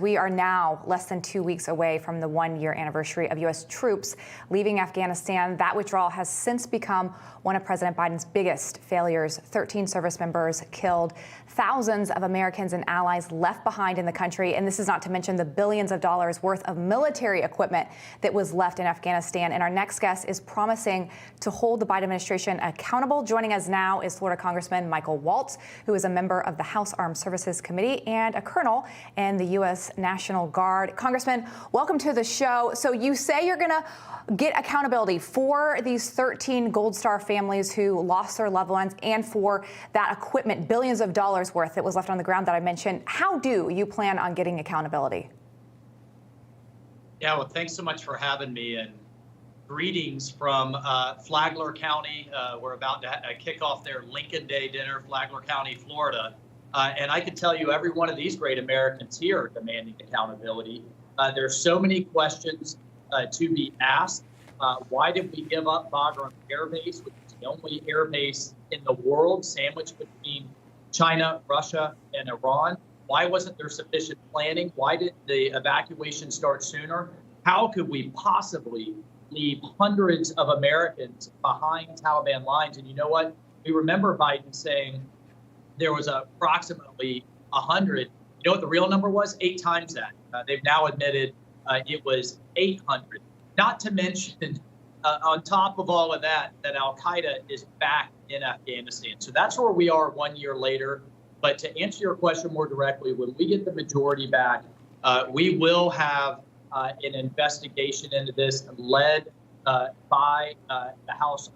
we are now less than 2 weeks away from the one-year anniversary of U.S. troops leaving Afghanistan. That withdrawal has since become one of President Biden's biggest failures. 13 service members killed, thousands of Americans and allies left behind in the country. And this is not to mention the billions of dollars worth of military equipment that was left in Afghanistan. And our next guest is promising to hold the Biden administration accountable. Joining us now is Florida Congressman Michael Waltz, who is a member of the House Armed Services Committee and a colonel in the U.S. National Guard. Congressman, welcome to the show. So you say you're going to get accountability for these 13 Gold Star families who lost their loved ones and for that equipment, billions of dollars worth that was left on the ground that I mentioned. How do you plan on getting accountability? Yeah, well, thanks so much for having me, and greetings from Flagler County. We're about to kick off their Lincoln Day dinner, Flagler County, Florida. And I can tell you every one of these great Americans here are demanding accountability. There's so many questions to be asked. Why did we give up Bagram Air Base, which is the only air base in the world sandwiched between China, Russia, and Iran? Why wasn't there sufficient planning? Why did the evacuation start sooner? How could we possibly leave hundreds of Americans behind Taliban lines? And you know what? We remember Biden saying there was approximately 100. You know what the real number was? 8 times that. They've now admitted it was 800. Not to mention, on top of all of that, that al-Qaeda is back in Afghanistan. So that's where we are 1 year later. But to answer your question more directly, when we get the majority back, we will have an investigation into this led by the House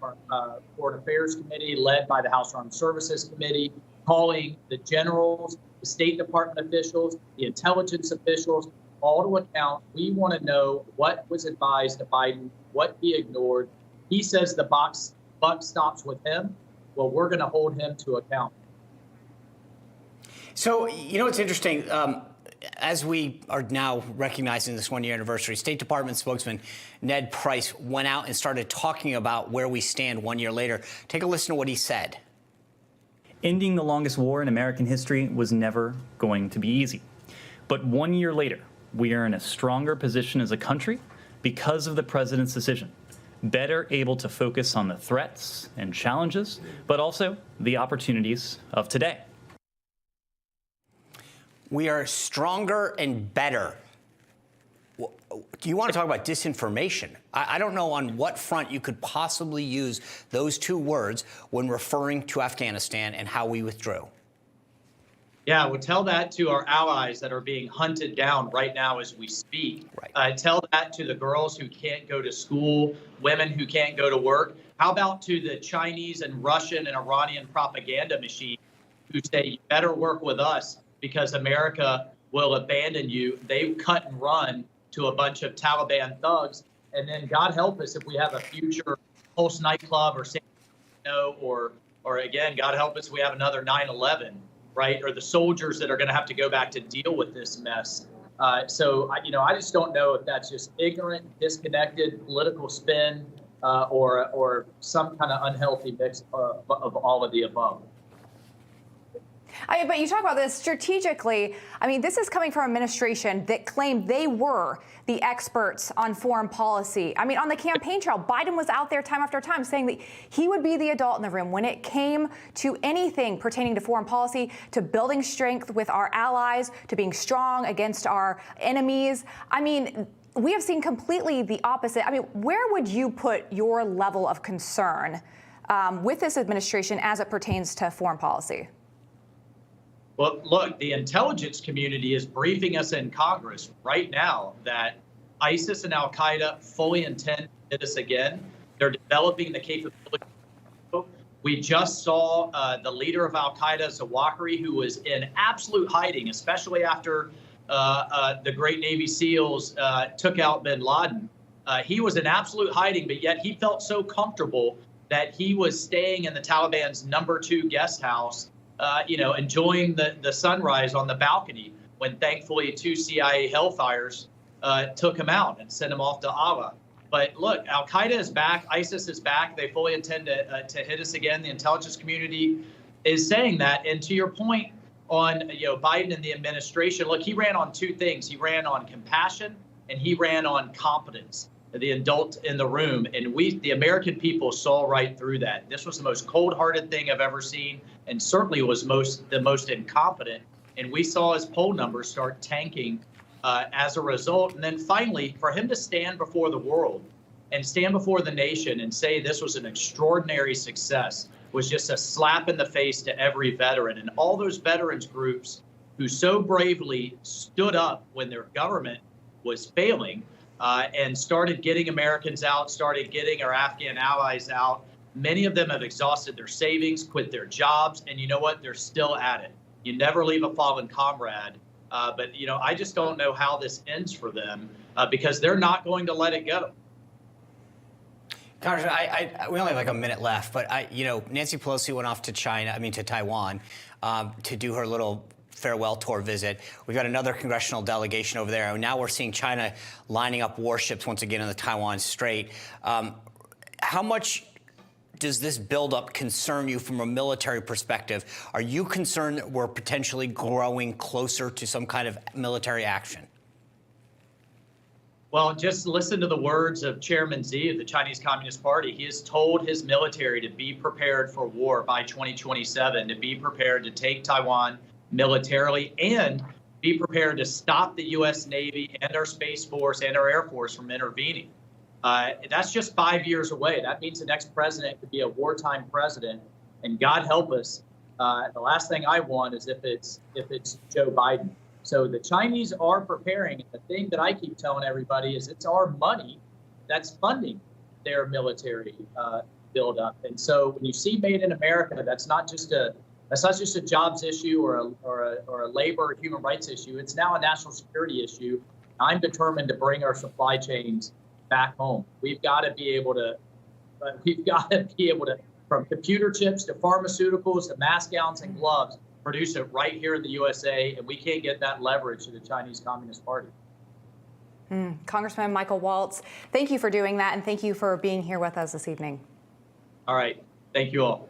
Foreign Affairs Committee, led by the House Armed Services Committee, calling the generals, the State Department officials, the intelligence officials, all to account. We want to know what was advised to Biden, what he ignored. He says the buck stops with him. Well, we're going to hold him to account. So, you know, it's interesting. As we are now recognizing this one-year anniversary, State Department spokesman Ned Price went out and started talking about where we stand 1 year later. Take a listen to what he said. Ending the longest war in American history was never going to be easy. But 1 year later, we are in a stronger position as a country because of the president's decision. Better able to focus on the threats and challenges, but also the opportunities of today. We are stronger and better. Do you want to talk about disinformation? I don't know on what front you could possibly use those two words when referring to Afghanistan and how we withdrew. Yeah, well, tell that to our allies that are being hunted down right now as we speak. Right. Tell that to the girls who can't go to school, women who can't go to work. How about to the Chinese and Russian and Iranian propaganda machine who say, you better work with us because America will abandon you. They cut and run to a bunch of Taliban thugs. And then God help us if we have a future Pulse nightclub or San Francisco, or again, God help us, we have another 9/11, right? Or the soldiers that are going to have to go back to deal with this mess. So, I just don't know if that's just ignorant, disconnected political spin or some kind of unhealthy mix of all of the above. But you talk about this strategically. I mean, this is coming from an administration that claimed they were the experts on foreign policy. I mean, on the campaign trail, Biden was out there time after time saying that he would be the adult in the room when it came to anything pertaining to foreign policy, to building strength with our allies, to being strong against our enemies. I mean, we have seen completely the opposite. I mean, where would you put your level of concern with this administration as it pertains to foreign policy? Well, look, the intelligence community is briefing us in Congress right now that ISIS and al-Qaeda fully intend to hit us again. They're developing the capability. We just saw the leader of al-Qaeda, Zawahiri, who was in absolute hiding, especially after the great Navy SEALs took out bin Laden. He was in absolute hiding, but yet he felt so comfortable that he was staying in the Taliban's #2 guest house, enjoying the sunrise on the balcony when thankfully 2 CIA Hellfires took him out and sent him off to Allah. But look, al-Qaeda is back. ISIS is back. They fully intend to hit us again. The intelligence community is saying that. And to your point on Biden and the administration. Look, he ran on two things. He ran on compassion and he ran on competence, the adult in the room. And the American people, saw right through that. This was the most cold-hearted thing I've ever seen, and certainly was the most incompetent. And we saw his poll numbers start tanking as a result. And then finally, for him to stand before the world and stand before the nation and say this was an extraordinary success was just a slap in the face to every veteran. And all those veterans groups who so bravely stood up when their government was failing and started getting Americans out, started getting our Afghan allies out. Many of them have exhausted their savings, quit their jobs, and you know what? They're still at it. You never leave a fallen comrade. But I just don't know how this ends for them because they're not going to let it go. Congressman, we only have like a minute left, but Nancy Pelosi went off to Taiwan, to do her little farewell tour visit. We've got another congressional delegation over there, and now we're seeing China lining up warships once again in the Taiwan Strait. How much does this buildup concern you from a military perspective? Are you concerned that we're potentially growing closer to some kind of military action? Well, just listen to the words of Chairman Xi of the Chinese Communist Party. He has told his military to be prepared for war by 2027, to be prepared to take Taiwan militarily, and be prepared to stop the U.S. Navy and our Space Force and our Air Force from intervening. That's just 5 years away. That means the next president could be a wartime president. And God help us, the last thing I want is if it's Joe Biden. So the Chinese are preparing. And the thing that I keep telling everybody is it's our money that's funding their military buildup. And so when you see Made in America, that's not just a jobs issue or a labor or human rights issue. It's now a national security issue. I'm determined to bring our supply chains back home. We've got to be able to, from computer chips to pharmaceuticals to mask gowns and gloves, produce it right here in the USA, and we can't get that leverage to the Chinese Communist Party. Congressman Michael Waltz, thank you for doing that, and thank you for being here with us this evening. All right. Thank you all.